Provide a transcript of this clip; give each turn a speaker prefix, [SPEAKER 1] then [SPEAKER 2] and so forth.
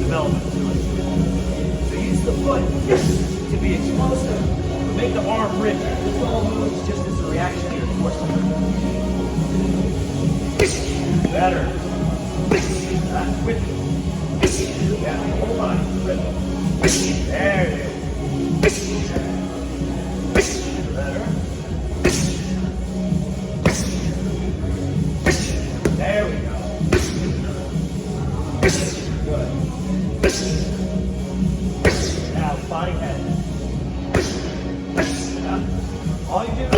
[SPEAKER 1] development to it. So use the foot to be explosive, but make the arm rigid. This all moves just as a reaction to your torso. Better. With it. Yeah, hold on. There it is. Better. There we go. Good. Now, body head. Yeah. All you do